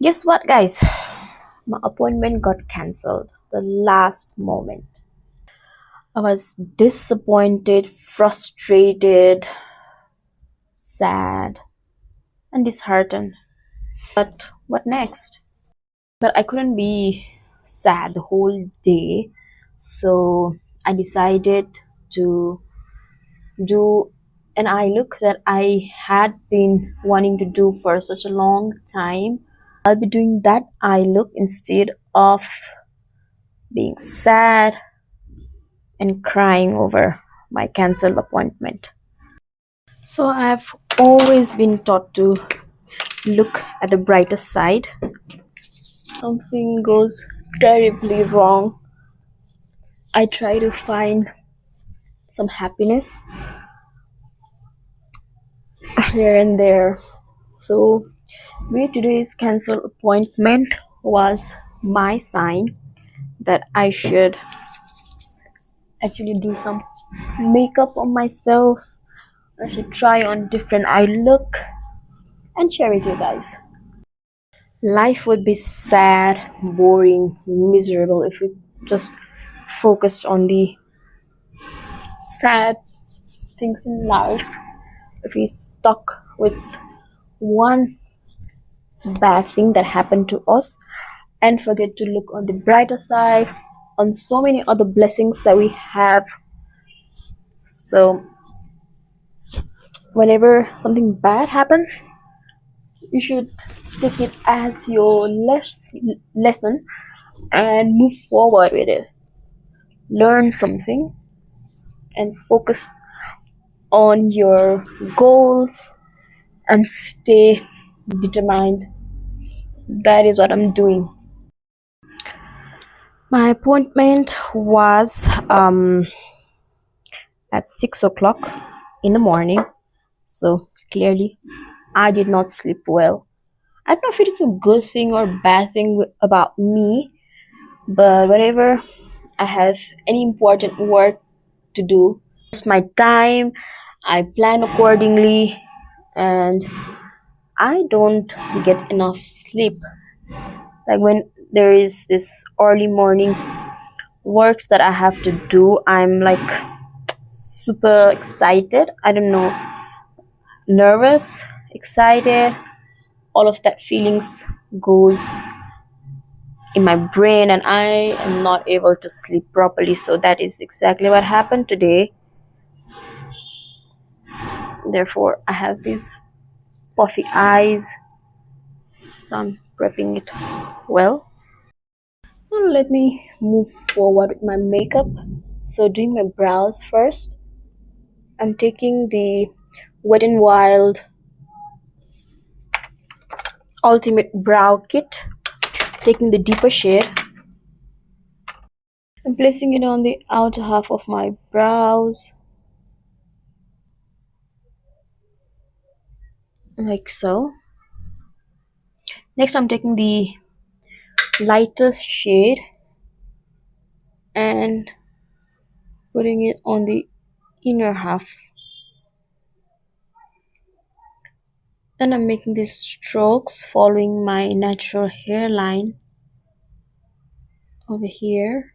Guess what, guys? My appointment got cancelled the last moment. I was disappointed, frustrated, sad, and disheartened. But what next? But I couldn't be sad the whole day, so I decided to do an eye look that I had been wanting to do for such a long time. I'll be doing that eye look instead of being sad and crying over my cancelled appointment. So I've always been taught to look at the brighter side. Something goes terribly wrong, I try to find some happiness here and there. So maybe today's cancelled appointment was my sign that I should actually do some makeup on myself. I should try on different eye look and share with you guys. Life would be sad, boring, miserable if we just focused on the sad things in life. If we stuck with one bad thing that happened to us and forget to look on the brighter side, on so many other blessings that we have. So whenever something bad happens, you should take it as your lesson and move forward with it. Learn something and focus on your goals and stay determined. That is what I'm doing. My appointment was at 6 o'clock in the morning, so clearly I did not sleep well. I don't know if it is a good thing or bad thing about me, but whenever I have any important work to do, it's my time, I plan accordingly, and I don't get enough sleep. Like when there is this early morning works that I have to do, I'm like super excited. I don't know, nervous, excited, all of that feelings goes in my brain and I am not able to sleep properly. So that is exactly what happened today. Therefore, I have these puffy eyes. So I'm prepping it well. Now let me move forward with my makeup. So doing my brows first. I'm taking the Wet n Wild Ultimate Brow Kit, taking the deeper shade. I'm placing it on the outer half of my brows, like so. Next, I'm taking the lightest shade and putting it on the inner half. And I'm making these strokes following my natural hairline over here,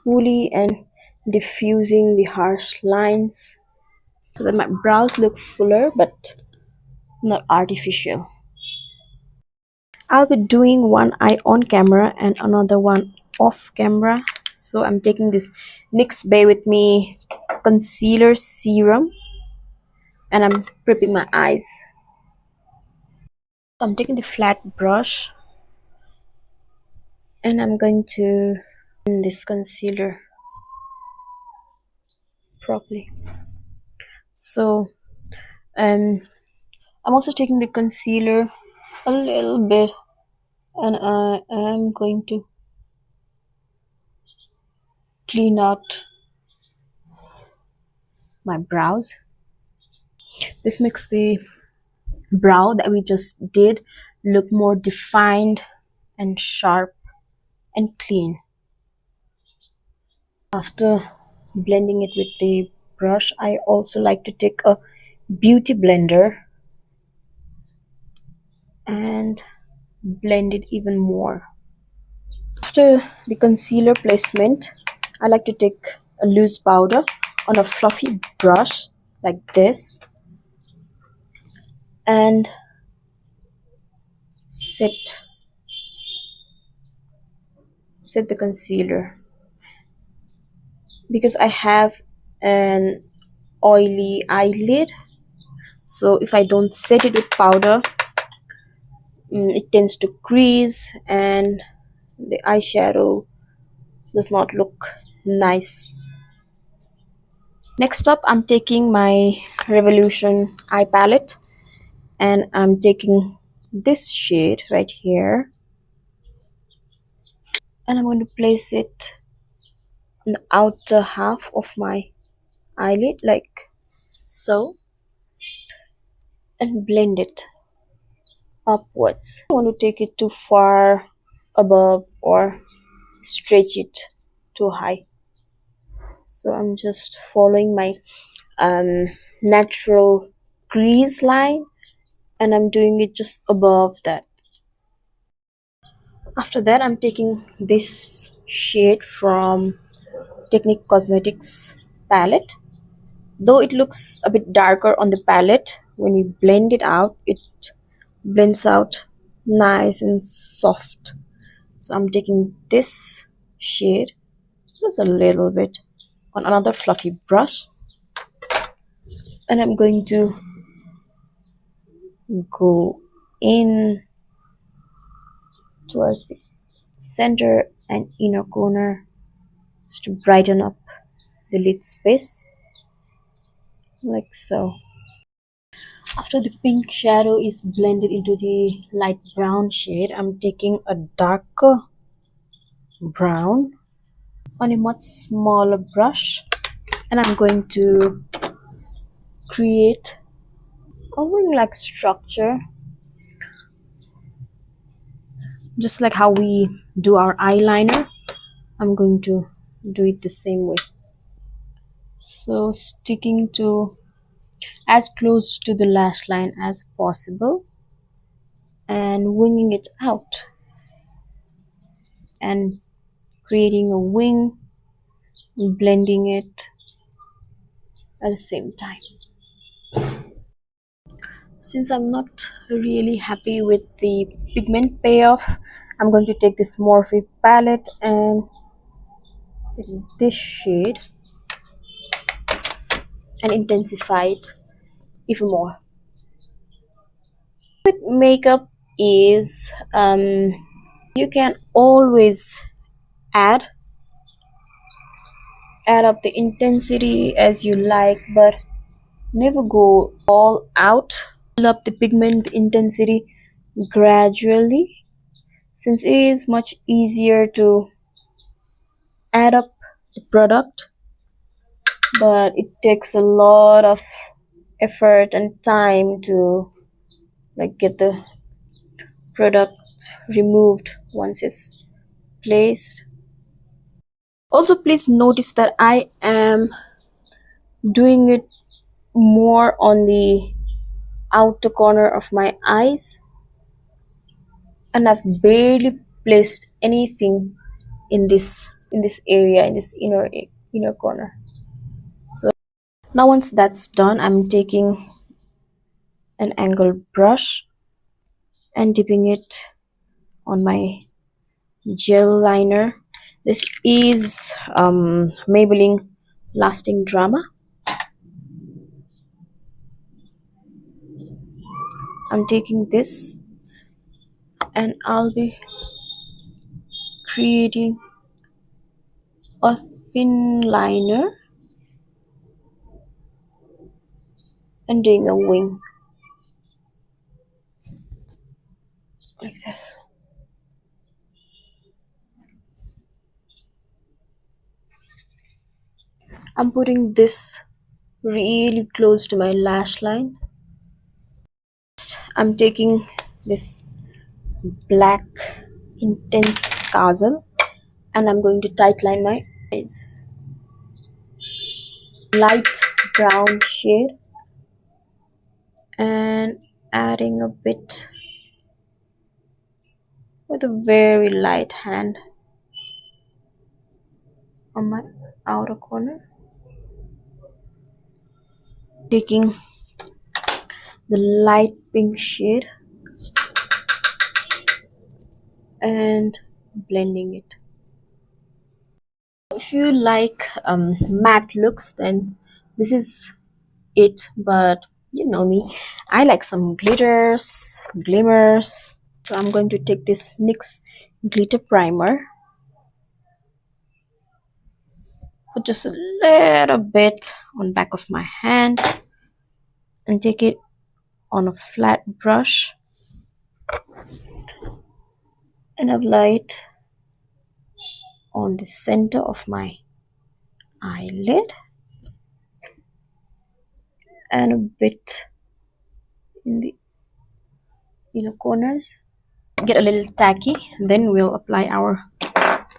fully and diffusing the harsh lines so that my brows look fuller but not artificial. I'll be doing one eye on camera and another one off camera. So I'm taking this NYX Bay With Me concealer serum and I'm prepping my eyes. So I'm taking the flat brush and I'm going to in this concealer properly. So I'm also taking the concealer a little bit and I am going to clean out my brows. This makes the brow that we just did look more defined and sharp and clean. After blending it with the brush, I also like to take a beauty blender and blend it even more. After the concealer placement, I like to take a loose powder on a fluffy brush like this and set the concealer. Because I have an oily eyelid, so if I don't set it with powder, it tends to crease and the eyeshadow does not look nice. Next up, I'm taking my Revolution eye palette and I'm taking this shade right here and I'm going to place it on the outer half of my eyelid like so and blend it upwards. I don't want to take it too far above or stretch it too high. So I'm just following my um, natural crease line and I'm doing it just above that. After that, I'm taking this shade from Technique Cosmetics palette. Though it looks a bit darker on the palette, when you blend it out, it blends out nice and soft. So I'm taking this shade just a little bit on another fluffy brush and I'm going to go in towards the center and inner corner just to brighten up the lid space like so. After the pink shadow is blended into the light brown shade, I'm taking a darker brown on a much smaller brush and I'm going to create a wing-like structure just like how we do our eyeliner. I'm going to do it the same way. So sticking to as close to the lash line as possible and winging it out and creating a wing, blending it at the same time. Since I'm not really happy with the pigment payoff, I'm going to take this Morphe palette and take this shade and intensify it even more. With makeup is you can always add up the intensity as you like, but never go all out. Build up the pigment intensity gradually, since it is much easier to add up the product, but it takes a lot of effort and time to like get the product removed once it's placed. Also, please notice that I am doing it more on the outer corner of my eyes and I've barely placed anything in this area, in this inner corner. So now once that's done, I'm taking an angled brush and dipping it on my gel liner. This is Maybelline Lasting Drama. I'm taking this and I'll be creating a thin liner and doing a wing like this. I'm putting this really close to my lash line. I'm taking this black intense kajal and I'm going to tightline my eyes. Light brown shade and adding a bit with a very light hand on my outer corner, taking the light pink shade and blending it. If you like matte looks, then this is it. But you know me, I like some glitters, glimmers. So I'm going to take this NYX glitter primer, put just a little bit on back of my hand, and take it on a flat brush and apply it on the center of my eyelid and a bit in the inner corners. Get a little tacky, then we'll apply our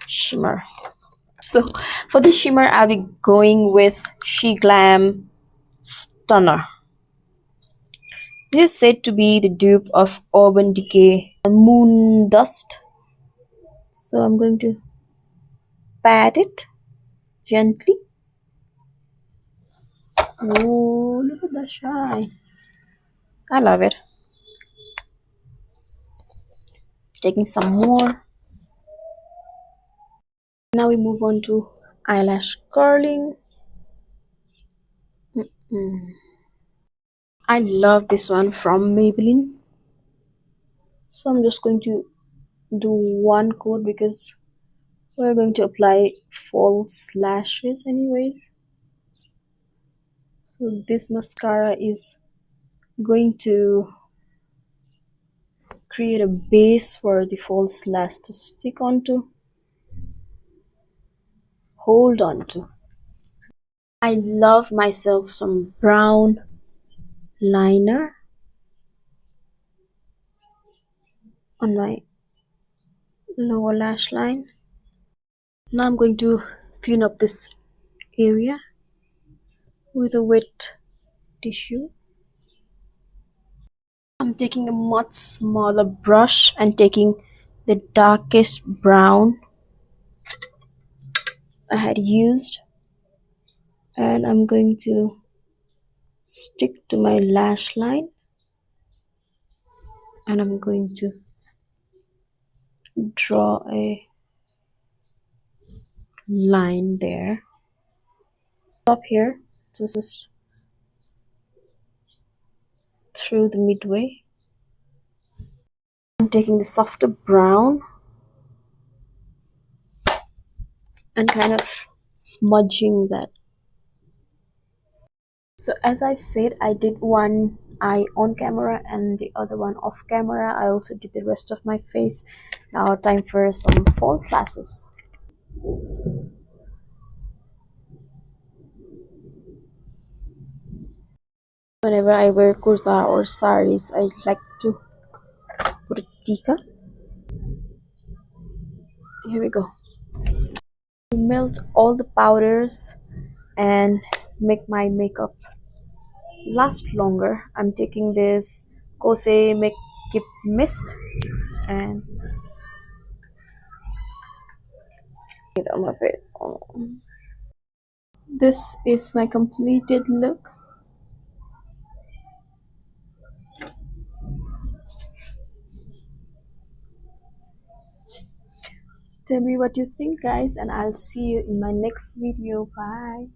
shimmer. So for the shimmer, I'll be going with She Glam Stunner. This is said to be the dupe of Urban Decay Moon Dust. So I'm going to pat it gently. Oh, look at that shine. I love it. Taking some more. Now we move on to eyelash curling. I love this one from Maybelline. So I'm just going to do one coat because we're going to apply false lashes anyways. So this mascara is going to create a base for the false lash to stick onto, hold on to. I love myself some brown liner on my lower lash line. Now I'm going to clean up this area with a wet tissue. I'm taking a much smaller brush and taking the darkest brown I had used, and I'm going to stick to my lash line, and I'm going to draw a line there. Stop here, just through the midway. I'm taking the softer brown and kind of smudging that. So as I said, I did one eye on camera and the other one off camera. I also did the rest of my face. Now time for some false lashes. Whenever I wear kurta or saris, I like to put a tika. Here we go. Melt all the powders and make my makeup last longer. I'm taking this Kose Makeup Mist and it on my face. This is my completed look. Tell me what you think, guys, and I'll see you in my next video. Bye.